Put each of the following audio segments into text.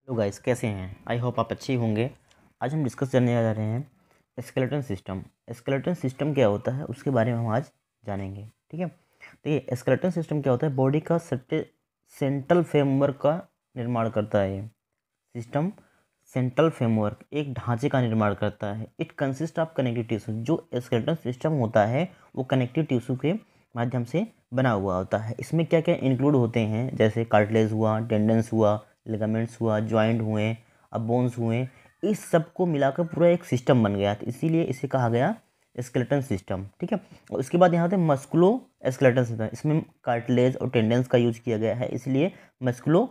Hello guys, कैसे हैं? I hope आप अच्छे होंगे। आज हम डिस्कस करने जा रहे हैं स्केलेटन सिस्टम। स्केलेटन सिस्टम क्या होता है उसके बारे में हम आज जानेंगे। ठीक है, तो ये स्केलेटन सिस्टम क्या होता है? बॉडी का सेंट्रल फ्रेमवर्क का निर्माण करता है। ये सिस्टम सेंट्रल फ्रेमवर्क एक ढांचे का निर्माण करता है। It consist of connective tissue. जो स्केलेटन सिस्टम होता है वो कनेक्टिव टिश्यू के माध्यम से बना हुआ होता है। इसमें क्या क्या इंक्लूड होते हैं, जैसे कार्टिलेज हुआ, टेंडन्स हुआ, लिगामेंट्स हुआ, जॉइंट हुए, अब बोन्स हुए। इस सब को मिलाकर पूरा एक सिस्टम बन गया, तो इसीलिए इसे कहा गया स्केलेटन सिस्टम। ठीक है, और उसके बाद यहाँ पे मस्कुलो स्केलेटन सिस्टम। इसमें कार्टिलेज और टेंडन्स का यूज किया गया है, इसलिए मस्कुलो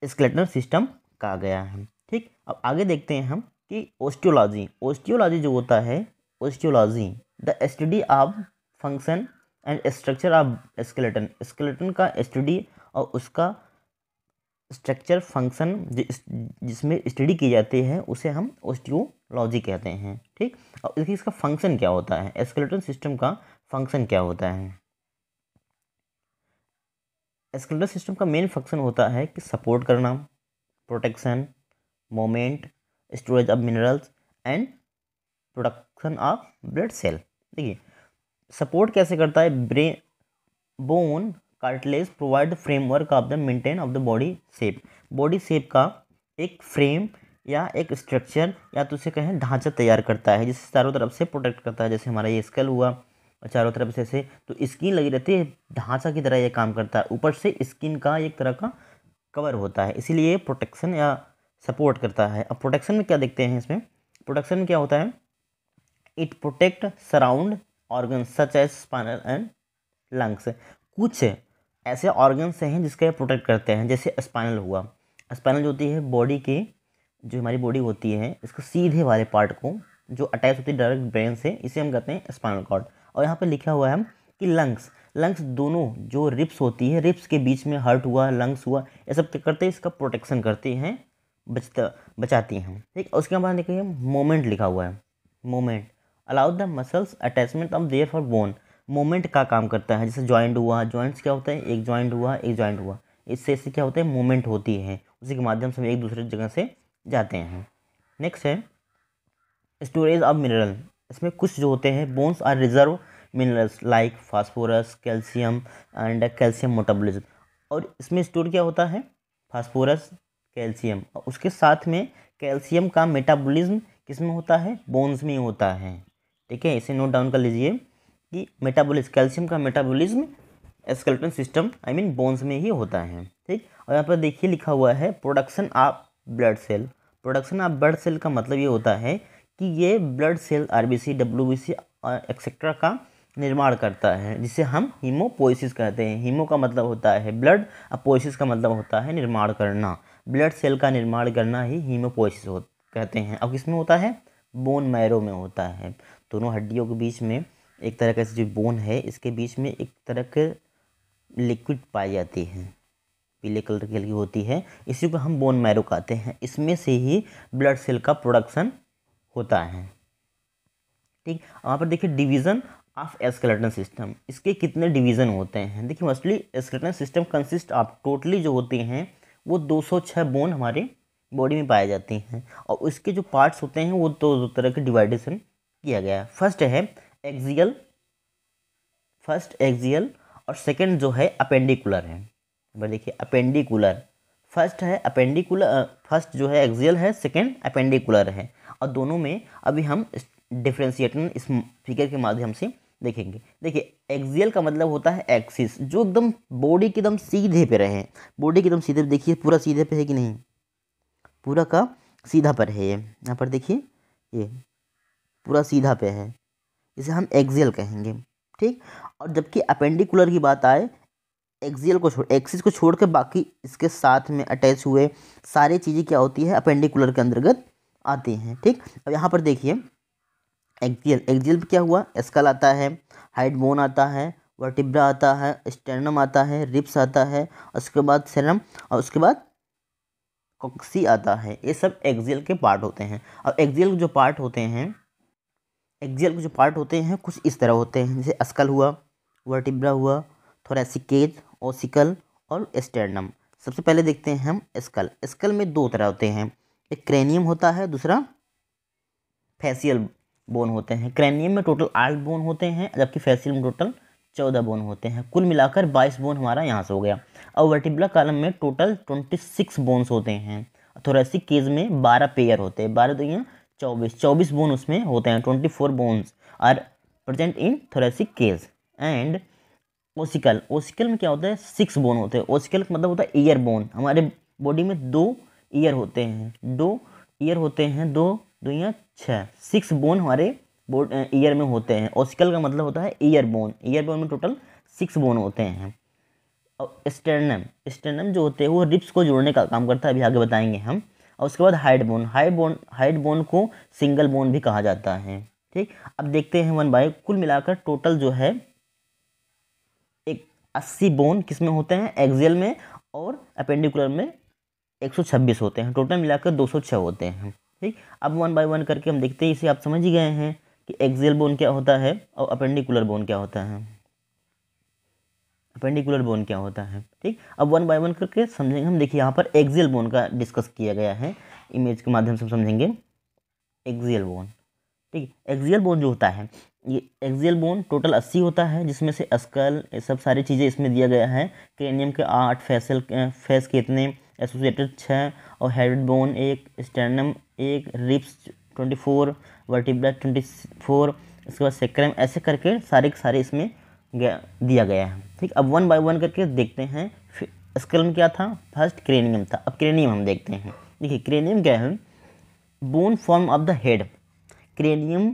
स्केलेटन सिस्टम कहा गया है। ठीक, अब आगे देखते हैं हम कि ओस्टियोलॉजी। ओस्टियोलॉजी जो होता है, osteology the study of function and structure of skeleton. Skeleton का स्टडी और उसका स्ट्रक्चर फंक्शन जिसमें स्टडी की जाती है उसे हम ओस्टियोलॉजी कहते हैं। ठीक, और इसका फंक्शन क्या होता है, स्केलेटन सिस्टम का फंक्शन क्या होता है? स्केलेटन सिस्टम का मेन फंक्शन होता है कि सपोर्ट करना, protection, moment, storage of minerals and production of blood cell. देखिए, सपोर्ट कैसे करता है? Brain, bone, cartilage provide framework of the maintain of the body shape. Body shape का एक फ्रेम या एक स्ट्रक्चर या तो उसे कहें ढांचा तैयार करता है, जिससे चारों तरफ से प्रोटेक्ट करता है। जैसे हमारा ये स्कल हुआ और चारों तरफ से तो स्किन लगी रहती है, ढांचा की तरह ये काम करता है। ऊपर से स्किन का एक तरह का कवर होता है, इसीलिए प्रोटेक्शन या सपोर्ट करता है। अब प्रोटेक्शन में क्या देखते हैं? इसमें प्रोटेक्शन में क्या होता है? It protect surround organ such as spinal and lungs. कुछ ऐसे ऑर्गन्स हैं जिसका प्रोटेक्ट करते हैं, जैसे स्पाइनल हुआ। स्पाइनल जो होती है बॉडी के, जो हमारी बॉडी होती है इसको सीधे वाले पार्ट को जो अटैच होती है डायरेक्ट ब्रेन से, इसे हम कहते हैं स्पाइनल कॉर्ड। और यहाँ पे लिखा हुआ है कि लंग्स, लंग्स दोनों जो रिप्स होती है, रिप्स के बीच में हार्ट हुआ, लंग्स हुआ, ये सब क्या करते हैं? इसका प्रोटेक्शन करते हैं, बचाती हैं। ठीक, और उसके बाद देखिए मोमेंट लिखा हुआ है। Moment allow the muscles attachment of their for bone. Moment का काम करता है, जैसे जॉइंट हुआ, जॉइंट्स क्या होता है? एक जॉइंट हुआ, एक जॉइंट हुआ, इससे क्या होता है? मूवमेंट होती है, उसी के माध्यम से हम एक दूसरे जगह से जाते हैं। नेक्स्ट है स्टोरेज ऑफ मिनरल। इसमें कुछ जो होते हैं bones are reserve minerals like phosphorus, calcium and calcium metabolism. और इसमें स्टोर क्या होता है? फास्फोरस, कैल्शियम, और उसके साथ में कैल्शियम का मेटाबॉलिज्म किसमें होता है? बोन्स में होता है। ठीक है, इसे नोट डाउन कर लीजिए कि मेटाबॉलिज्म, कैल्शियम का metabolism skeleton system I mean bones में ही होता है। ठीक, और यहाँ पर देखिए लिखा हुआ है production of blood cell. Production of blood cell का मतलब ये होता है कि ये ब्लड सेल आरबीसी, डब्ल्यूबीसी और एक्सेट्रा का निर्माण करता है, जिसे हम हीमोपोइसिस कहते हैं। हीमो का मतलब होता है ब्लड, और पोइसिस का मतलब होता है निर्माण करना। ब्लड सेल का निर्माण करना ही हीमोपोइसिस कहते हैं। अब किसमें होता है? बोन मैरो में होता है। दोनों हड्डियों के बीच में एक तरह का जो बोन है, इसके बीच में एक तरह के लिक्विड पाई जाती है, पीले कलर की होती है, इसी को हम बोन मैरो कहते हैं। इसमें से ही ब्लड सेल का प्रोडक्शन होता है। ठीक, वहाँ पर देखिए डिवीज़न ऑफ स्केलेटन सिस्टम। इसके कितने डिवीज़न होते हैं? देखिए mostly skeleton system consist of, totally जो होते हैं वो 206 बोन हमारे बॉडी में पाए जाते हैं, और उसके जो पार्ट्स होते हैं वो दो तरह के डिवाइडेशन किया गया है। फर्स्ट है एक्सियल, फर्स्ट एक्सियल, और सेकंड जो है अपेंडिकुलर है। देखिए अपेंडिकुलर, फर्स्ट है अपेंडिकुलर, फर्स्ट जो है एक्सियल है, सेकंड अपेंडिकुलर है। और दोनों में अभी हम डिफ्रेंशिएशन इस फिगर के माध्यम से देखेंगे। देखिए एक्सियल का मतलब होता है एक्सिस, जो एकदम बॉडी के एकदम सीधे पे रहे, बॉडी के एकदम सीधे पे। देखिए पूरा सीधे पे है कि नहीं? पूरा का सीधा पर है ये, यहाँ पर देखिए ये पूरा सीधा पे है, इसे हम एक्सियल कहेंगे। ठीक, और जबकि अपेंडिकुलर की बात आए, एक्सियल को छोड़, एक्सिस को छोड़ के बाकी इसके साथ में अटैच हुए सारी चीज़ें क्या होती है? अपेंडिकुलर के अंतर्गत आती हैं। ठीक, अब यहाँ पर देखिए एक्सियल, एक्सियल पे क्या हुआ? स्कल आता है, हाइड बोन आता है, वर्टिब्रा आता है, स्टर्नम आता है, रिब्स आता है, उसके बाद सेरम, और उसके बाद कॉक्सी आता है। ये सब एक्सियल के पार्ट होते हैं। और एक्सियल जो पार्ट होते हैं, एक्सियल के जो पार्ट होते हैं कुछ इस तरह होते हैं, जैसे अस्कल हुआ, वर्टिब्रा हुआ, थोरैसिक केज, ओसिकल और स्टर्नम। सबसे पहले देखते हैं हम स्कल। स्कल में दो तरह होते हैं, एक क्रेनियम होता है, दूसरा फेसियल बोन होते हैं। क्रेनियम में टोटल 8 बोन होते हैं, जबकि फेसियल में टोटल 14 बोन होते हैं। कुल मिलाकर 22 बोन हमारा यहाँ से हो गया। और वर्टिब्रल कॉलम में टोटल 26 बोन्स होते हैं। थोरेसिक केज में 12 पेयर होते हैं, 12 दुनिया 24 बोन उसमें होते हैं। 24 bones are present in thoracic cage. And ossicle, ossicle में क्या होता है, 6 बोन होते हैं। ओसिकल का मतलब होता है ईयर बोन। हमारे बॉडी में 2 ईयर होते हैं, 2 ईयर होते हैं, 2 दुनिया 6, 6 बोन हमारे ईयर में होते हैं। ओसिकल का मतलब होता है ईयर बोन। ईयर बोन में टोटल 6 बोन होते हैं। और स्टर्नम, स्टर्नम जो होते हैं वो रिब्स को जोड़ने का काम करता है, अभी आगे बताएंगे हम। और उसके बाद हाइड बोन को सिंगल बोन भी कहा जाता है। ठीक, अब देखते हैं वन बाय। कुल मिलाकर टोटल जो है 80 बोन किस में होते हैं, एक्सियल में, और अपेंडिकुलर में 126 होते हैं। टोटल मिलाकर 206 होते हैं। ठीक, अब वन बाय वन करके हम देखते हैं। इसे आप समझ ही गए हैं कि एक्सियल बोन क्या होता है और अपेंडिकुलर बोन क्या होता है। अपेंडिकुलर बोन क्या होता है, ठीक। अब वन बाय वन करके समझेंगे हम। देखिए यहाँ पर एक्सियल बोन का डिस्कस किया गया है, इमेज के माध्यम से हम समझेंगे। एक्सियल बोन, ठीक। एक्सियल बोन जो होता है, ये एक्सियल बोन टोटल 80 होता है, जिसमें से स्कल, ये सब सारी चीज़ें इसमें दिया गया है। क्रेनियम के 8, फेस के इतने, एसोसिएटेड 6, और head bone 1, sternum 1, ribs 24, vertebra 24, इसके बाद सेक्रम, ऐसे करके सारे के सारे इसमें दिया गया है, ठीक। अब वन बाय वन करके देखते हैं। स्कल में क्या था, फर्स्ट क्रेनियम था। अब क्रेनियम हम देखते हैं। देखिए क्रेनियम क्या है, bone form of the head. Cranium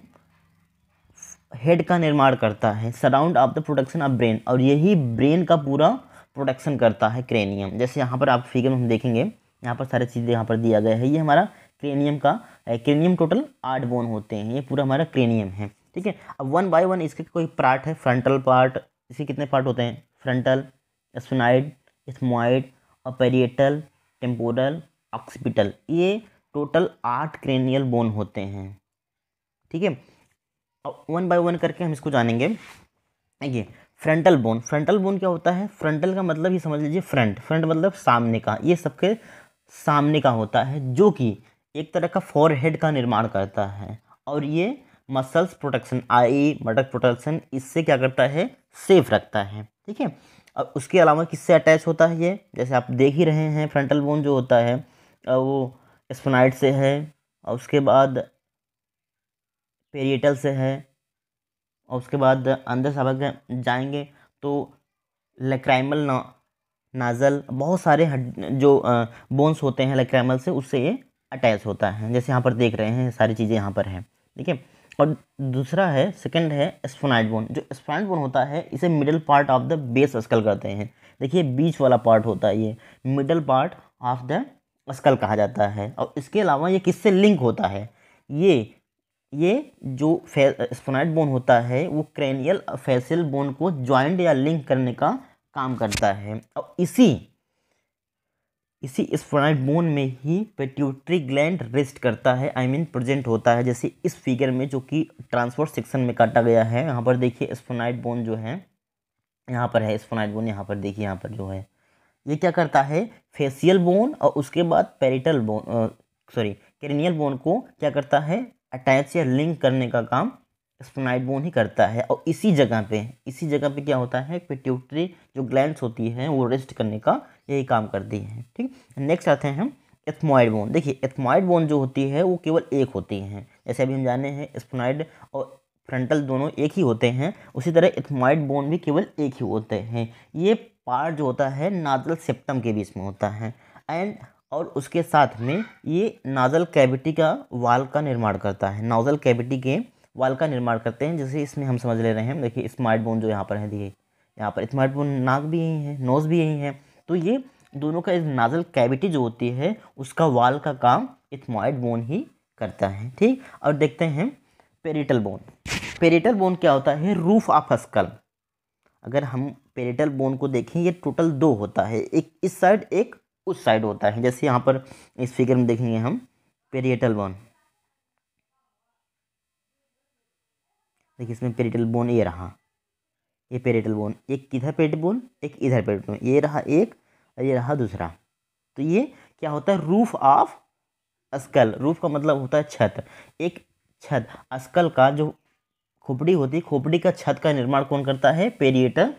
head का निर्माण करता है, surround of the protection of brain, और यही ब्रेन का पूरा प्रोटेक्शन करता है क्रेनियम। जैसे यहाँ पर आप फिगर में हम देखेंगे, यहाँ पर सारी चीज़ें यहाँ पर दिया गया है। ये हमारा क्रेनियम का, क्रेनियम टोटल 8 बोन होते हैं, ये पूरा हमारा क्रेनियम है, ठीक है। अब वन बाय वन इसके कोई पार्ट है, फ्रंटल पार्ट, इसके कितने पार्ट होते हैं, फ्रंटल, स्फेनॉइड, इथमॉइड, और पेरिएटल, टेम्पोरल, ऑक्सीपिटल। ये टोटल 8 क्रेनियल बोन होते हैं, ठीक है। अब वन बाय वन करके हम इसको जानेंगे। देखिए फ्रंटल बोन, फ्रंटल बोन क्या होता है, फ्रंटल का मतलब ही समझ लीजिए फ्रंट, फ्रंट मतलब सामने का, ये सबके सामने का होता है, जो कि एक तरह का फोरहेड का निर्माण करता है। और ये मसल्स प्रोटेक्शन, आई मटक प्रोटेक्शन, इससे क्या करता है, सेफ रखता है, ठीक है। अब उसके अलावा किससे अटैच होता है ये, जैसे आप देख ही रहे हैं, फ्रंटल बोन जो होता है वो स्फेनॉइड से है, और उसके बाद पेरिएटल से है, और उसके बाद अंदर सबक जाएंगे तो लेक्राइमल नाजल, बहुत सारे जो बोन्स होते हैं लेक्राइमल से, उससे ये अटैच होता है। जैसे यहाँ पर देख रहे हैं सारी चीज़ें यहाँ पर हैं, ठीक है। और दूसरा है, सेकंड है स्फेनॉइड बोन। जो स्फेनॉइड बोन होता है, इसे middle part of the base skull कहते हैं। देखिए बीच वाला पार्ट होता है, ये middle part of the skull कहा जाता है। और इसके अलावा ये किससे लिंक होता है, ये जो स्फेनॉइड बोन होता है वो क्रेनियल फेसियल बोन को ज्वाइंट या लिंक करने का काम करता है। और इसी स्फेनॉइड बोन में ही पिट्यूटरी ग्लैंड रेस्ट करता है, आई मीन प्रेजेंट होता है। जैसे इस फिगर में जो कि ट्रांसवर्स सेक्शन में काटा गया है, यहाँ पर देखिए स्फेनॉइड बोन जो है, यहाँ पर है स्फेनॉइड बोन, यहाँ पर देखिए, यहाँ पर जो है ये क्या करता है, फेसियल बोन और उसके बाद parietal bone, sorry cranial bone को क्या करता है, अटैच या लिंक करने का काम स्फेनॉइड बोन ही करता है। और इसी जगह पे क्या होता है, पिट्यूटरी जो ग्लैंड्स होती हैं वो रेस्ट करने का यही काम करती है, ठीक। नेक्स्ट आते हैं हम एथमॉइड बोन। देखिए एथमॉइड बोन जो होती है वो केवल एक होती है, जैसे अभी हम जाने हैं स्फेनॉइड और फ्रंटल दोनों एक ही होते हैं, उसी तरह एथमॉइड बोन भी केवल एक ही होते हैं। ये पार्ट जो होता है नाजल सेप्टम के बीच में होता है, एंड और उसके साथ में ये नाजल कैविटी का वाल का निर्माण करता है, नाजल कैविटी के वाल का निर्माण करते हैं। जैसे इसमें हम समझ ले रहे हैं, देखिए स्मार्ट बोन जो यहाँ पर है, देखिए यहाँ पर स्मार्ट बोन, नाक भी यही है, नोज भी यही है, तो ये दोनों का नाजल कैविटी जो होती है उसका वाल का काम इथमॉइड बोन ही करता है, ठीक। और देखते हैं पेरिटल बोन। पेरिटल बोन क्या होता है, रूफ ऑफ स्कल। अगर हम पेरिटल बोन को देखें, ये टोटल 2 होता है, एक इस साइड एक उस साइड होता है। जैसे यहाँ पर इस फिगर में देखेंगे हम पेरिएटल बोन, देखिए इसमें पेरिटल बोन ये रहा, ये पेरिटल बोन, एक इधर पेरिटल बोन, एक इधर पेरिटल बोन, ये रहा एक और ये रहा दूसरा, तो ये क्या होता है, रूफ ऑफ स्कल। रूफ का मतलब होता है छत, एक छत। स्कल का जो खोपड़ी होती है, खोपड़ी का छत का निर्माण कौन करता है, पेरिएटर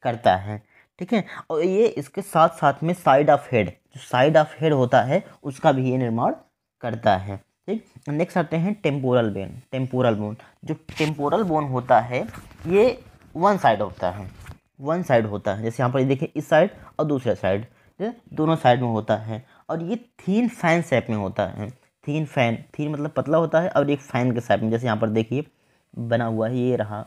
करता है। ठीक है, और ये इसके साथ साथ में साइड ऑफ हेड, जो साइड ऑफ हेड होता है उसका भी ये निर्माण करता है। ठीक, नेक्स्ट आते हैं टेम्पोरल बोन। टेम्पोरल बोन, जो टेम्पोरल बोन होता है ये वन साइड होता है, वन साइड होता है। जैसे यहाँ पर देखिए, इस साइड और दूसरे साइड, दोनों साइड में होता है। और ये थीन फैन शेप में होता है। थीन फैन, थीन मतलब पतला होता है, और एक फैन के शेप में, जैसे यहाँ पर देखिए बना हुआ है, ये रहा,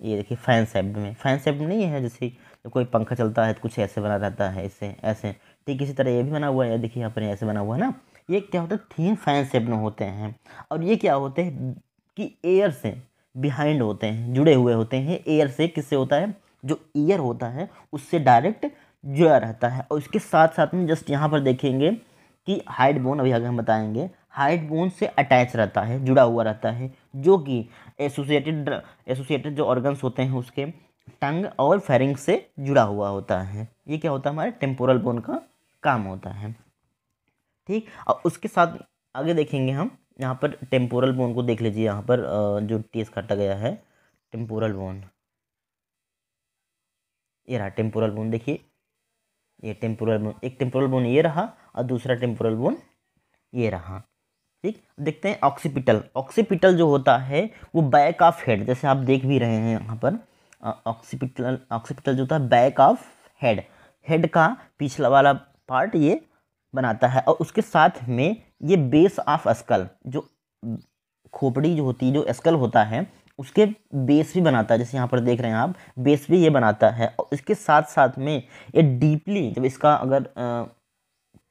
ये देखिए फैन शेप में। फैन शेप में नहीं है, जैसे तो कोई पंखा चलता है तो कुछ ऐसे बना रहता है, इससे ऐसे। ठीक इसी तरह ये भी बना हुआ है, देखिए यहाँ पर ऐसे बना हुआ है ना। ये क्या होता है, थीन फैन शेप में होते हैं। और ये क्या होते हैं कि एयर से बिहाइंड होते हैं, जुड़े हुए होते हैं। एयर से किससे होता है, जो ईयर होता है उससे डायरेक्ट जुड़ा रहता है। और इसके साथ साथ में जस्ट यहाँ पर देखेंगे कि हाइड बोन, अभी आगे हम बताएंगे, हाइड बोन से अटैच रहता है, जुड़ा हुआ रहता है, जो कि एसोसिएटेड जो ऑर्गन्स होते हैं उसके टंग और फेरिंग से जुड़ा हुआ होता है। ये क्या होता है, हमारे टेम्पोरल बोन का काम होता है। ठीक, और उसके साथ आगे देखेंगे हम, यहाँ पर टेम्पोरल बोन को देख लीजिए, यहाँ पर जो टीएस काटा गया है, टेम्पोरल बोन, ये रहा टेम्पोरल बोन। देखिए ये टेम्पोरल बोन, एक टेम्पोरल बोन ये रहा और दूसरा टेम्पोरल बोन ये रहा। ठीक, देखते हैं ऑक्सीपिटल। ऑक्सीपिटल जो होता है वो बैक ऑफ हेड, जैसे आप देख भी रहे हैं यहाँ पर, ऑक्सीपिटल, ऑक्सीपिटल जो होता है बैक ऑफ हेड, हेड का पिछला वाला पार्ट ये बनाता है। और उसके साथ में ये बेस ऑफ स्कल, जो खोपड़ी जो होती है, जो स्कल होता है उसके बेस भी बनाता है, जैसे यहाँ पर देख रहे हैं आप, बेस भी ये बनाता है। और इसके साथ साथ में ये डीपली, जब इसका अगर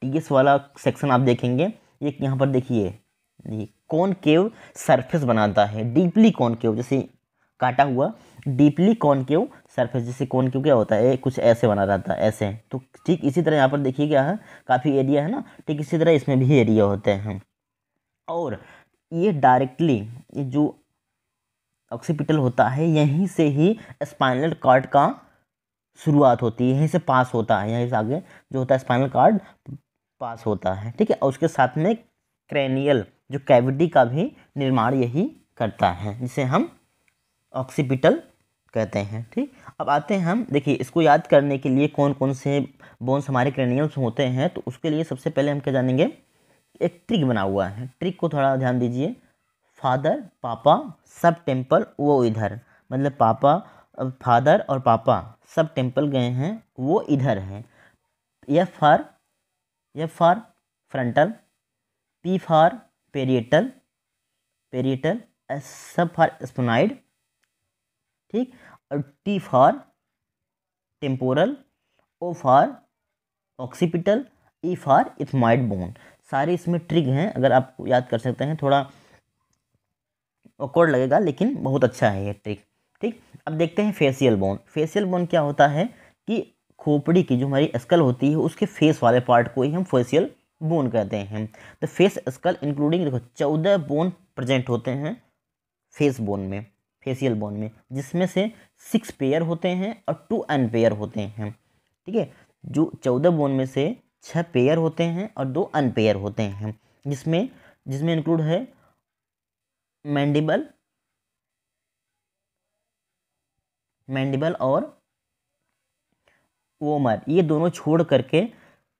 टीएस वाला सेक्शन आप देखेंगे, ये यहाँ पर देखिए, ये कॉनकेव सरफेस बनाता है, डीपली कॉनकेव, जैसे काटा हुआ डीपली कॉनकेव सरफेस। जैसे कॉनकेव क्या होता है, कुछ ऐसे बना रहता है, ऐसे। तो ठीक इसी तरह यहाँ पर देखिए क्या है, काफ़ी एरिया है ना, ठीक इसी तरह इसमें भी एरिया होते हैं। और ये डायरेक्टली, ये जो ऑक्सीपिटल होता है यहीं से ही स्पाइनल कॉर्ड का शुरुआत होती है, यहीं से पास होता है, यहीं से आगे जो होता है स्पाइनल कॉर्ड पास होता है। ठीक है, और उसके साथ में क्रेनियल जो कैविटी का भी निर्माण यही करता है, जिसे हम ऑक्सीपिटल कहते हैं। ठीक, अब आते हैं हम, देखिए इसको याद करने के लिए कौन कौन से बोन्स हमारे क्रेनियल्स होते हैं, तो उसके लिए सबसे पहले हम क्या जानेंगे, एक ट्रिक बना हुआ है। ट्रिक को थोड़ा ध्यान दीजिए, फादर पापा सब टेम्पल वो इधर, मतलब पापा, फादर और पापा सब टेम्पल गए हैं, वो इधर हैं। F for frontal, P for parietal, parietal, S सब फॉर स्पोनाइड, ठीक, और T for temporal, O for occipital, E for ethmoid bone. सारे इसमें ट्रिक हैं, अगर आप याद कर सकते हैं, थोड़ा ऑकवर्ड लगेगा लेकिन बहुत अच्छा है ये ट्रिक। ठीक, अब देखते हैं फेशियल बोन। फेशियल बोन क्या होता है कि खोपड़ी की जो हमारी स्कल होती है उसके फेस वाले पार्ट को ही हम फेशियल बोन कहते हैं। तो फेस स्कल इंक्लूडिंग, देखो 14 बोन प्रेजेंट होते हैं फेस बोन में, फेशियल बोन में, जिसमें से 6 पेयर होते हैं और 2 अनपेयर होते हैं। ठीक है, जो 14 बोन में से 6 पेयर होते हैं और 2 अनपेयर होते हैं, जिसमें जिसमें इंक्लूड है मैंडिबल, मैंडिबल और वोमर, ये दोनों छोड़ करके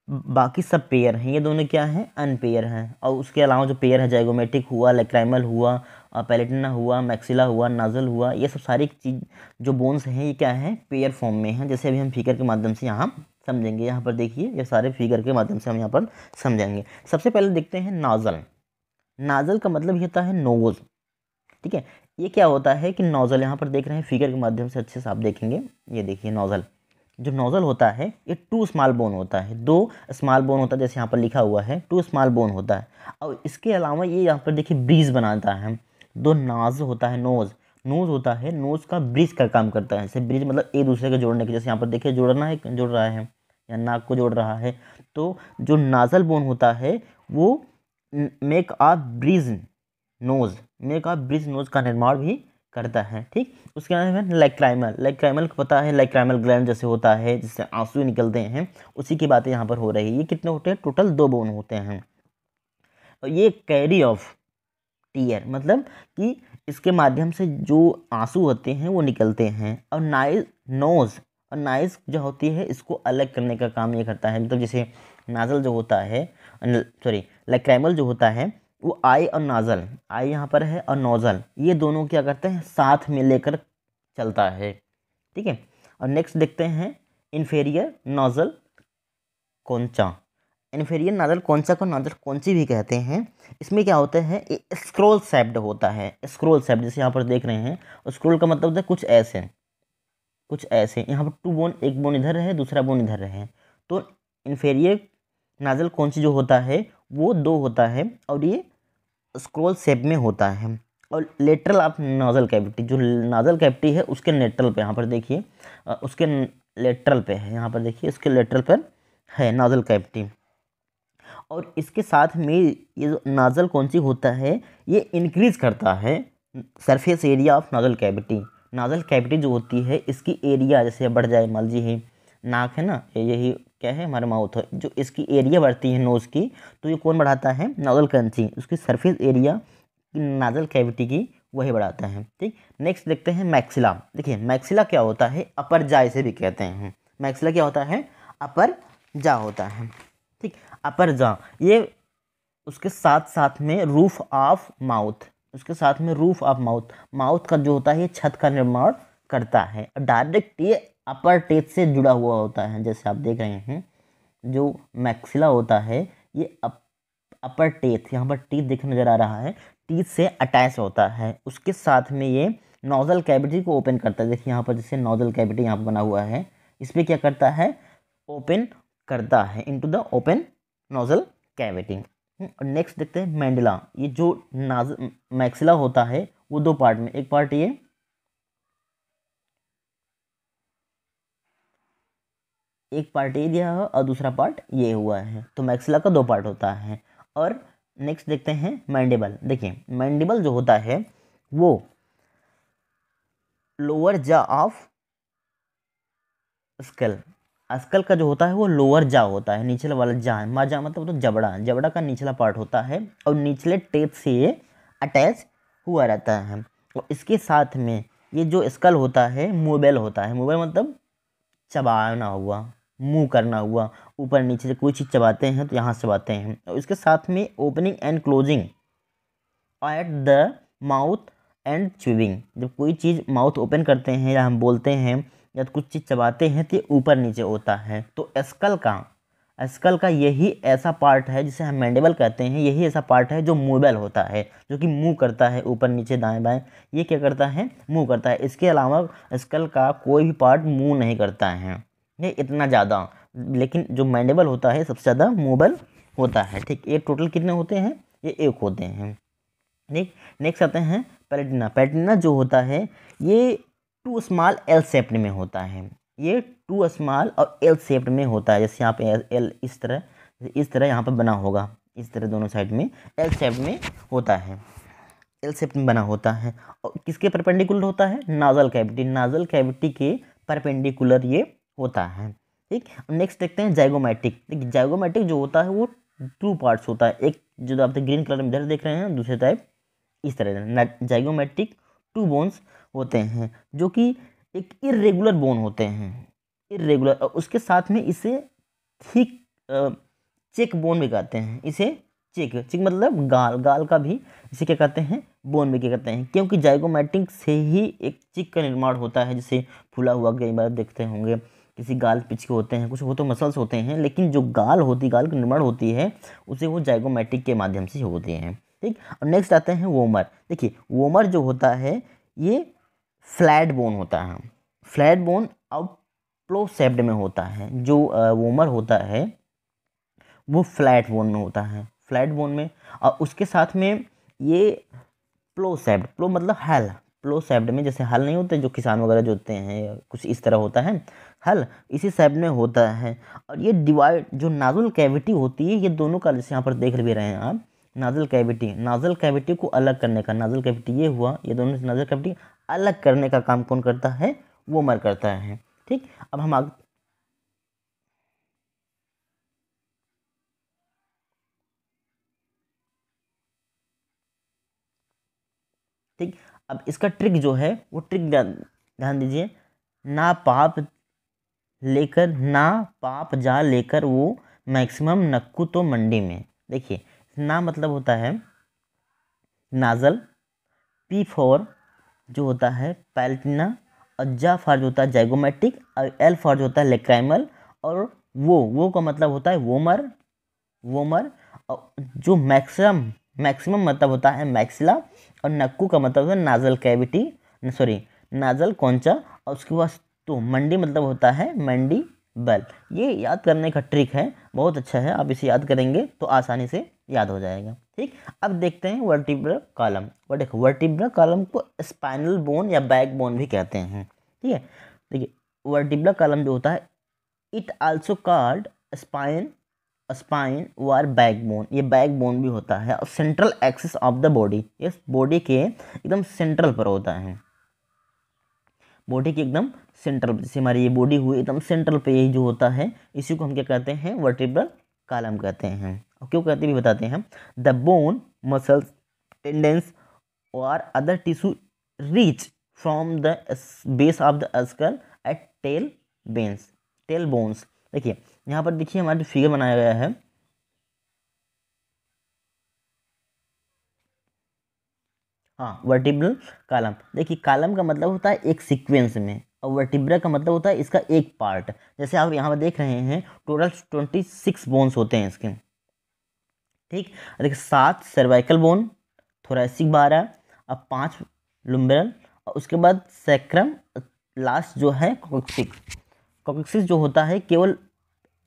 बाकी सब पेयर हैं, ये दोनों क्या हैं, अनपेयर हैं। और उसके अलावा जो पेयर है, जाइगोमेटिक हुआ, लैक्राइमल हुआ, पैलेटिना हुआ, मैक्सिला हुआ, नाजल हुआ, ये सब सारी चीज जो बोन्स हैं ये क्या है, पेयर फॉर्म में हैं। जैसे अभी हम फिगर के माध्यम से यहाँ समझेंगे, यहाँ पर देखिए ये सारे फिगर के माध्यम से हम यहाँ पर समझेंगे। सबसे पहले देखते हैं नाजल। नाजल का मतलब ये होता है नोज। ठीक है, ये क्या होता है कि नोजल, यहाँ पर देख रहे हैं फिगर के माध्यम से अच्छे से आप देखेंगे, ये देखिए नोजल, जो नोजल होता है ये 2 स्मॉल बोन होता है, 2 स्मॉल बोन होता है, जैसे यहाँ पर लिखा हुआ है 2 स्मॉल बोन होता है। और इसके अलावा ये यहाँ पर देखिए ब्रीज बनाता है, 2 नाज होता है, नोज, नोज होता है, नोज का ब्रिज का काम करता है। जैसे ब्रिज मतलब एक दूसरे को जोड़ने के, जैसे यहाँ पर देखिए जोड़ना है, जोड़ रहा है या नाक को जोड़ रहा है। तो जो नाजल बोन होता है वो make a bridge nose, make a bridge nose का निर्माण भी करता है। ठीक, उसके बाद है लैक्राइमल। लैक्राइमल को पता है, लैक्राइमल ग्लैंड जैसे होता है जिससे आंसू निकलते हैं, उसी की बातें यहाँ पर हो रही है। ये कितने होते हैं? टोटल 2 बोन होते हैं। और ये कैरी ऑफ टीयर मतलब कि इसके माध्यम से जो आंसू होते हैं वो निकलते हैं। और नोज और नाइस जो होती है इसको अलग करने का काम ये करता है। मतलब जैसे नाजल जो होता है, सॉरी लैक्राइमल जो होता है वो आई और नाजल, आई यहाँ पर है और नोजल, ये दोनों क्या करते हैं? साथ में लेकर चलता है। ठीक है। और नेक्स्ट देखते हैं इन्फेरियर नोजल कौनचा। इन्फेरियर नाजल कौनचा को नाजल कौनची भी कहते हैं। इसमें क्या होता है? स्क्रोल शेप्ड होता है। स्क्रोल शेप्ड जैसे यहाँ पर देख रहे हैं, स्क्रोल का मतलब होता है कुछ ऐसे, कुछ ऐसे। यहाँ पर 2 बोन, एक बोन इधर है, दूसरा बोन इधर है। तो इन्फेरियर नाजल कौनची जो होता है वो 2 होता है और ये स्क्रोल शेप में होता है। और लेटरल ऑफ नाजल कैविटी, जो नाजल कैविटी है उसके लेटरल पे, यहाँ पर देखिए उसके लेटरल पे है, यहाँ पर देखिए उसके लेटरल पर है नाजल कैविटी। और इसके साथ में ये जो नाजल कौनसी होता है ये इंक्रीज करता है surface area of nasal cavity. Nasal cavity जो होती है इसकी एरिया जैसे बढ़ जाए, मान लीजिए नाक है ना, यही क्या है? हमारा माउथ है, जो इसकी एरिया बढ़ती है नोज़ की, तो ये कौन बढ़ाता है? नाजल कैंची, उसकी सरफेस एरिया नाजल कैविटी की वही बढ़ाता है। ठीक, नेक्स्ट देखते हैं मैक्सिला। देखिए मैक्सिला क्या होता है? अपर जा इसे भी कहते हैं। मैक्सिला क्या होता है? अपर जा होता है। ठीक, अपर जा, ये उसके साथ साथ में रूफ ऑफ माउथ, उसके साथ में रूफ ऑफ माउथ, माउथ का जो होता है ये छत का निर्माण करता है। डायरेक्ट ये अपर टेथ से जुड़ा हुआ होता है। जैसे आप देख रहे हैं जो मैक्सिला होता है ये अपर टेथ, यहाँ पर टीथ दिख नज़र आ रहा है, टीथ से अटैच होता है। उसके साथ में ये नोजल कैविटी को ओपन करता है। देखिए यहाँ पर जैसे नोजल कैविटी यहाँ पर बना हुआ है, इस पर क्या करता है? ओपन करता है into the open nozzle cavity. Next देखते हैं मैंडिला। ये जो मैक्सिला होता है वो 2 पार्ट में, एक पार्ट ये, एक पार्ट ये दिया है और दूसरा पार्ट ये हुआ है। तो मैक्सिला का 2 पार्ट होता है। और नेक्स्ट देखते हैं मैंडिबल। देखिए मैंडिबल जो होता है वो लोअर जा ऑफ स्कल, स्कल का जो होता है वो लोअर जा होता है, निचला वाला जा, मा जा मतलब तो जबड़ा, जबड़ा का निचला पार्ट होता है और निचले टेथ से ये अटैच हुआ रहता है। और इसके साथ में ये जो स्कल होता है मूवेबल होता है। मूवेबल मतलब चबाना हुआ, मुंह करना हुआ, ऊपर नीचे से कोई चीज़ चबाते हैं तो यहाँ से चबाते हैं। और इसके साथ में opening and closing at the mouth and chewing, जब कोई चीज़ माउथ ओपन करते हैं या हम बोलते हैं या कुछ चीज़ चबाते हैं तो ये ऊपर नीचे होता है। तो स्कल का यही ऐसा पार्ट है जिसे हम मैंडिबल कहते हैं। यही ऐसा पार्ट है जो मूवेबल होता है, जो कि मूव करता है ऊपर नीचे दाएं बाएं, ये क्या करता है? मूव करता है। इसके अलावा स्कल का कोई भी पार्ट मूव नहीं करता है, ये इतना ज़्यादा। लेकिन जो मैंडिबल होता है सबसे ज़्यादा मूवेबल होता है। ठीक, ये टोटल कितने होते हैं? ये 1 होते हैं। ठीक, नेक्स्ट आते हैं पैलेटिना। पैलेटिना जो होता है ये 2 स्मॉल एल शेप्ड में होता है। ये 2 स्मॉल और एल शेप्ड में होता है। जैसे यहाँ पे एल इस तरह यहाँ पर बना होगा, इस तरह दोनों साइड में एल शेप में होता है, एल शेप में बना होता है। और किसके परपेंडिकुलर होता है? नाजल कैविटी, नाजल कैविटी के परपेंडिकुलर ये होता है। ठीक, नेक्स्ट देखते हैं जाइगोमैटिक। देखिए जाइगोमैटिक जो होता है वो 2 पार्ट्स होता है। एक जो आप ग्रीन कलर में इधर देख रहे हैं, दूसरे टाइप इस तरह जाइगोमैटिक 2 बोन्स होते हैं जो कि एक इरेगुलर बोन होते हैं, इरेगुलर। और उसके साथ में इसे थिक चेक बोन भी कहते हैं। इसे चेक चेक मतलब गाल, गाल का भी इसे क्या कहते हैं? बोन भी क्या कहते हैं, क्योंकि जाइगोमैटिक से ही एक चिक का निर्माण होता है। जैसे फूला हुआ कई बार देखते होंगे, किसी गाल पिचके होते हैं, कुछ वो तो मसल्स होते हैं, लेकिन जो गाल होती, गाल का निर्माण होती है उसे वो जाइगोमैटिक के माध्यम से होते हैं। ठीक, और नेक्स्ट आते हैं वोमर। देखिए वोमर जो होता है ये फ्लैट बोन होता है, फ्लैट बोन और प्लो शेप्ड में होता है। जो वोमर होता है वो फ्लैट बोन में होता है, फ्लैट बोन में। और उसके साथ में ये प्लो शेप्ड, प्लो मतलब हल, प्लो शेप्ड में जैसे हल नहीं होते जो किसान वगैरह जो होते हैं, कुछ इस तरह होता है हल, इसी शेप में होता है। और ये डिवाइड जो नाजुल कैविटी होती है ये दोनों का, जैसे यहाँ पर देख भी रहे हैं आप, नाजल कैविटी को अलग करने का, नाजल कैविटी ये हुआ, ये दोनों नाजल कैविटी अलग करने का काम कौन करता है, वोमर करता है। ठीक, अब हम आगे, ठीक, अब इसका ट्रिक जो है वो ट्रिक ध्यान दीजिए, ना पाप जा लेकर वो मैक्सिमम नक्कू तो मंडी में। देखिए, ना मतलब होता है नाजल, पी फॉर जो होता है पैलेटिना, और जा फॉर जो होता है जाइगोमेटिक, और एल फॉर जो होता है लेक्राइमल, और वो का मतलब होता है वोमर, और जो मैक्सिमम मतलब होता है मैक्सिला, और नक्कू का मतलब होता है नाजल कैविटी, सॉरी नाजल कौंचा, और उसके बाद तो मंडी मतलब होता है मंडी बल। ये याद करने का ट्रिक है, बहुत अच्छा है, आप इसे याद करेंगे तो आसानी से याद हो जाएगा। ठीक, अब देखते हैं वर्टिब्रल कॉलम। वो देखो, वर्टिब्रल कॉलम को स्पाइनल बोन या बैक बोन भी कहते हैं। ठीक है, देखिए वर्टिब्रल कॉलम जो होता है, इट आल्सो कॉल्ड स्पाइन और बैकबोन, ये बैकबोन भी होता है, और central axis of the body, इस बॉडी के एकदम सेंट्रल पर होता है, बॉडी के एकदम सेंट्रल, जैसे हमारी ये बॉडी हुई एकदम सेंट्रल पे यही जो होता है, इसी को हम क्या कहते हैं, वर्टिब्रल कॉलम कहते हैं। और क्यों कहते हैं भी बताते हैं। द बोन, मसल्स, टेंडेंस और other tissue reach from the base of the school eight tell bones. देखिए यहाँ पर देखिए हमारा जो फिगर बनाया गया है, हाँ वर्टिब्रल कॉलम। देखिए कॉलम का मतलब होता है एक सीक्वेंस में, और वर्टिब्रा का मतलब होता है इसका एक पार्ट। जैसे आप यहाँ पर देख रहे हैं टोटल 26 बोन्स होते हैं इसके। ठीक, देखिए 7 सर्वाइकल बोन, थोरैसिक 12, अब 5 लुम्बरल, और उसके बाद सैक्रम, लास्ट जो है कॉक्सिक्स जो होता है केवल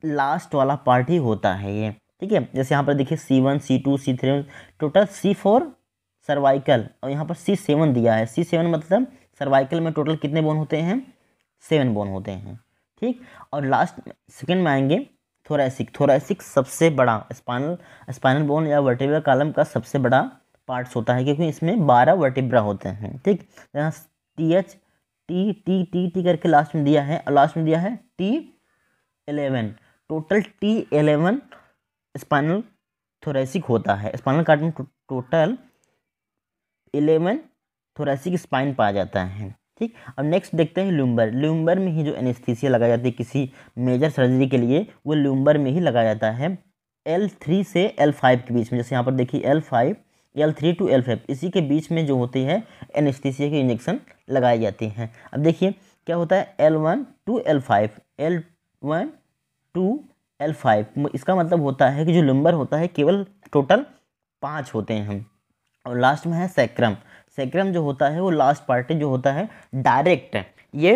लास्ट वाला पार्ट ही होता है ये। ठीक है, जैसे यहाँ पर देखिए C1, C2, C3, total C4 cervical, और यहाँ पर C7 दिया है। C7 मतलब सर्वाइकल में टोटल कितने बोन होते हैं, 7 बोन होते हैं। ठीक, और लास्ट सेकंड में आएंगे थोरैसिक सबसे बड़ा स्पाइनल बोन या वर्टिब्रल कॉलम का सबसे बड़ा पार्ट्स होता है, क्योंकि इसमें 12 वर्टिब्रा होते हैं। ठीक, यहाँ TH टी करके लास्ट में दिया है, और लास्ट में दिया है T11, total T11 spinal thoracic होता है। स्पाइनल कॉर्ड में टोटल 11 थोरैसिक स्पाइन पाया जाता है। ठीक, अब नेक्स्ट देखते हैं ल्यूम्बर में ही जो एनेस्थीसिया लगाई जाती है किसी मेजर सर्जरी के लिए, वो ल्यूम्बर में ही लगाया जाता है, L3 से L5 के बीच में। जैसे यहाँ पर देखिए L3 to L5 इसी के बीच में जो होती है एनेस्थीसिया की इंजेक्शन लगाई जाती हैं। अब देखिए क्या होता है L1 to L5, इसका मतलब होता है कि जो ल्यूम्बर होता है केवल टोटल 5 होते हैं, और लास्ट में है सैक्रम जो होता है वो लास्ट पार्ट जो होता है डायरेक्ट, ये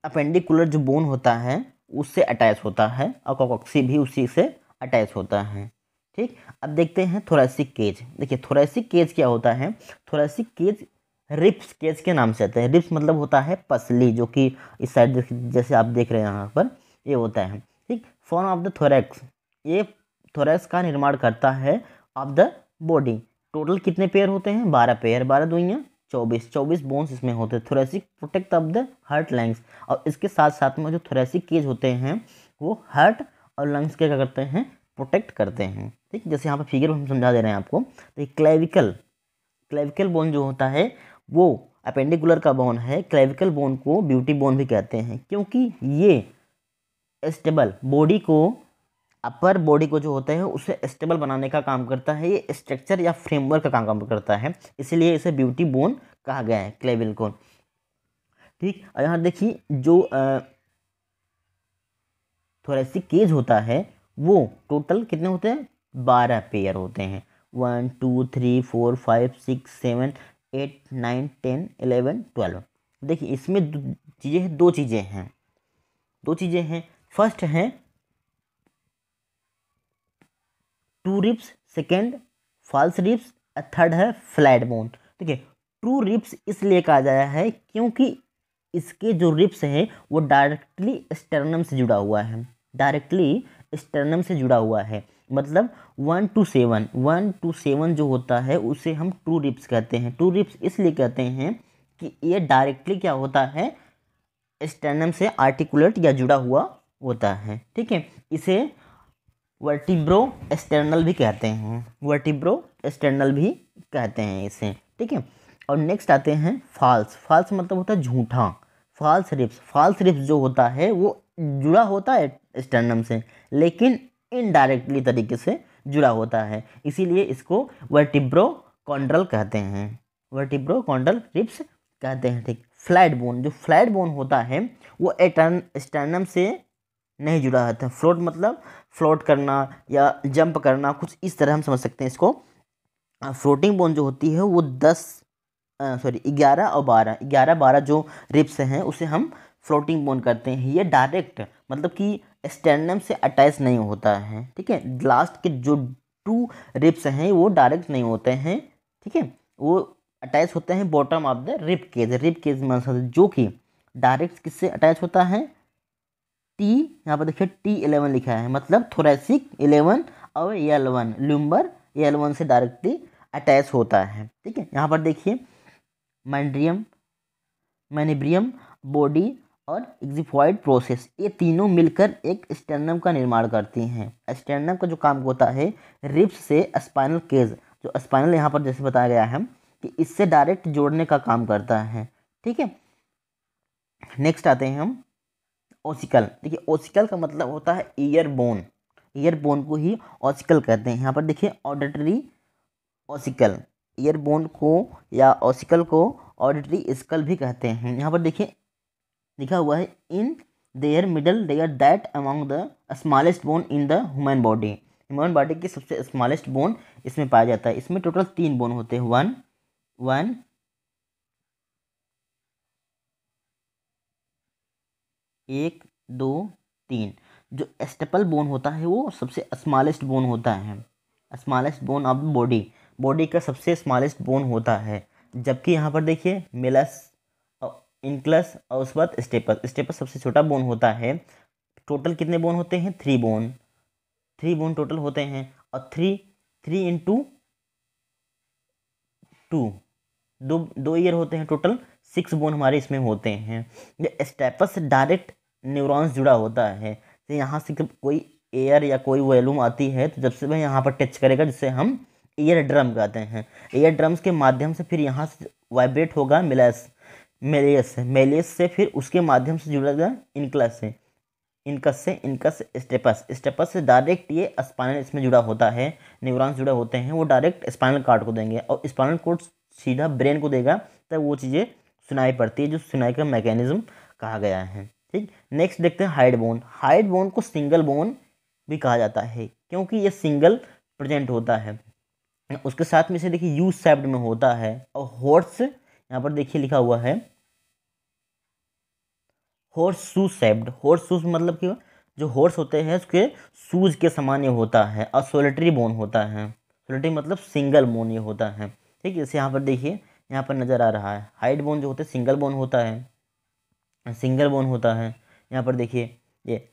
अपेंडिकुलर जो बोन होता है उससे अटैच होता है, और कॉक्सी भी उसी से अटैच होता है। ठीक, अब देखते हैं थोरैसिक केज। देखिए थोरैसिक केज क्या होता है, थोरैसिक केज रिप्स केज के नाम से आता है। रिप्स मतलब होता है पसली, जो कि इस साइड जैसे आप देख रहे हैं यहाँ पर ये होता है। ठीक, फॉर्म ऑफ द थोरैक्स, ये थोरैक्स का निर्माण करता है ऑफ द बॉडी। टोटल कितने पेयर होते हैं, 12 पेयर, 12 दूनिया 24 बोन्स इसमें होते हैं। Thoracic protect of the heart lungs, और इसके साथ साथ में जो थोरैसिक केज होते हैं वो हार्ट और लंग्स के क्या करते हैं, प्रोटेक्ट करते हैं। ठीक, जैसे यहाँ पर फिगर हम समझा दे रहे हैं आपको। तो क्लेविकल बोन जो होता है वो अपेंडिकुलर का बोन है। क्लेविकल बोन को ब्यूटी बोन भी कहते हैं, क्योंकि ये स्टेबल बॉडी को, अपर बॉडी को जो होता है उसे स्टेबल बनाने का काम करता है, ये स्ट्रक्चर या फ्रेमवर्क का काम करता है, इसलिए इसे ब्यूटी बोन कहा गया है क्लेविकल को। ठीक, और यहाँ देखिए जो थोरैसिक केज होता है वो टोटल कितने होते हैं, 12 पेयर होते हैं। 1 2 3 4 5 6 7 8 9 10 11 12। देखिए इसमें दो चीज़ें हैं। फर्स्ट है true ribs, second false ribs, third है फ्लैट बोन। देखिए ट्रू रिप्स इसलिए कहा गया है क्योंकि इसके जो रिप्स है वो डायरेक्टली स्टर्नम से जुड़ा हुआ है, मतलब 1 to 7 जो होता है उसे हम ट्रू रिब्स कहते हैं। ट्रू रिब्स इसलिए कहते हैं कि ये डायरेक्टली क्या होता है, स्टेर्नम से आर्टिकुलेट या जुड़ा हुआ होता है। ठीक है, इसे वर्टिब्रो स्टेर्नल भी कहते हैं, वर्टिब्रो स्टेर्नल भी कहते हैं इसे। ठीक है, और नेक्स्ट आते हैं फॉल्स। फॉल्स मतलब होता है झूठा। फॉल्स रिब्स जो होता है वो जुड़ा होता है स्टेर्नम से, लेकिन इनडायरेक्टली तरीके से जुड़ा होता है, इसीलिए इसको वर्टिब्रो कॉन्ड्रल कहते हैं, वर्टिब्रो कॉन्ड्रल रिब्स कहते हैं। ठीक, फ्लैट बोन, जो फ्लैट बोन होता है वो स्टेर्नम से नहीं जुड़ा रहता है। फ्लोट मतलब फ्लोट करना या जंप करना, कुछ इस तरह हम समझ सकते हैं इसको। फ्लोटिंग बोन जो होती है वो 11 और 12 जो रिब्स हैं उसे हम फ्लोटिंग बोन करते हैं। ये डायरेक्ट मतलब कि स्टेर्नम से अटैच नहीं होता है। ठीक है, लास्ट के जो 2 रिब्स हैं वो डायरेक्ट नहीं होते हैं। ठीक है, वो अटैच होते हैं bottom of the rib cage में, जो कि डायरेक्ट किससे अटैच होता है, टी, यहाँ पर देखिए T11 लिखा है, मतलब थोरेसिक 11 और L1 लुम्बर L1 से डायरेक्टली अटैच होता है। ठीक है, यहाँ पर देखिए मैनिब्रियम, बॉडी और एक्जिफॉइड प्रोसेस, ये तीनों मिलकर एक स्टेर्नम का निर्माण करती हैं। स्टेर्नम का जो काम होता है रिब्स से स्पाइनल केज, जो स्पाइनल यहाँ पर जैसे बताया गया है कि इससे डायरेक्ट जोड़ने का काम करता है। ठीक है, नेक्स्ट आते हैं हम ओसिकल। देखिए ओसिकल का मतलब होता है ईयर बोन, ईयर बोन को ही ओसिकल कहते हैं। यहाँ पर देखिए ऑडिटरी ओसिकल, ईयर बोन को या ओसिकल को ऑडिटरी स्कल भी कहते हैं। यहाँ पर देखिए लिखा हुआ है in their middle layer that among the smallest bone in the human body. Human body की सबसे स्मॉलेस्ट बोन इसमें पाया जाता है। इसमें टोटल 3 बोन होते हैं, 1 2 3। जो स्टेपल बोन होता है वो सबसे स्मॉलेस्ट बोन होता है, smallest bone of body, body का सबसे स्मॉलेस्ट बोन होता है। जबकि यहाँ पर देखिए मेलस, इनक्लस और उसके बाद स्टेपस सबसे छोटा बोन होता है। टोटल कितने बोन होते हैं, 3 बोन टोटल होते हैं। और 3 × 2 दो ईयर होते हैं, टोटल 6 बोन हमारे इसमें होते हैं। ये स्टेपस से डायरेक्ट न्यूरॉन्स जुड़ा होता है। तो यहाँ से जब कोई एयर या कोई वॉल्यूम आती है तो जब से वह यहाँ पर टच करेगा, जिसे हम ईयर ड्रम कहते हैं, ईयर ड्रम्स के माध्यम से फिर यहाँ से वाइब्रेट होगा मेलियस से फिर उसके माध्यम से जुड़ेगा इनकस स्टेपस से डायरेक्ट ये स्पाइनल इसमें जुड़ा होता है, न्यूरॉन्स जुड़े होते हैं, वो डायरेक्ट स्पाइनल कॉर्ड को देंगे और स्पाइनल कॉर्ड सीधा ब्रेन को देगा, तब वो चीज़ें सुनाई पड़ती है, जो सुनाई का मैकेनिज्म कहा गया है। ठीक, नेक्स्ट देखते हैं हाइड बोन। हाइड बोन को सिंगल बोन भी कहा जाता है क्योंकि ये सिंगल प्रेजेंट होता है। उसके साथ में इसे देखिए यू शेप्ड में होता है। और हॉर्स, यहाँ पर देखिए लिखा हुआ है horse shoes shaped. Horse shoes मतलब कि जो हॉर्स होते हैं उसके शूज के समान ये होता है। और सोलिटरी बोन होता है, सोलिटरी मतलब सिंगल बोन ये होता है। ठीक है, इसे यहाँ पर देखिए, यहाँ पर नज़र आ रहा है हाइड बोन जो होता है सिंगल बोन होता है, सिंगल बोन होता है। यहाँ पर देखिए ये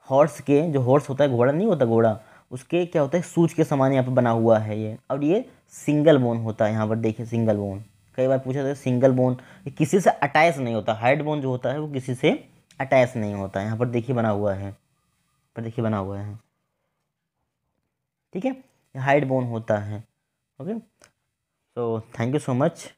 हॉर्स के, जो हॉर्स होता है घोड़ा नहीं होता, घोड़ा उसके क्या होता है सूज के समान यहाँ पर बना हुआ है ये, और ये सिंगल बोन होता है। यहाँ पर देखिए सिंगल बोन, कई बार पूछा था सिंगल बोन किसी से अटैच नहीं होता, हाइड बोन जो होता है वो किसी से अटैच नहीं होता। यहाँ पर देखिए बना हुआ है, पर देखिए बना हुआ है। ठीक है, हाइड बोन होता है। Okay, so thank you so much.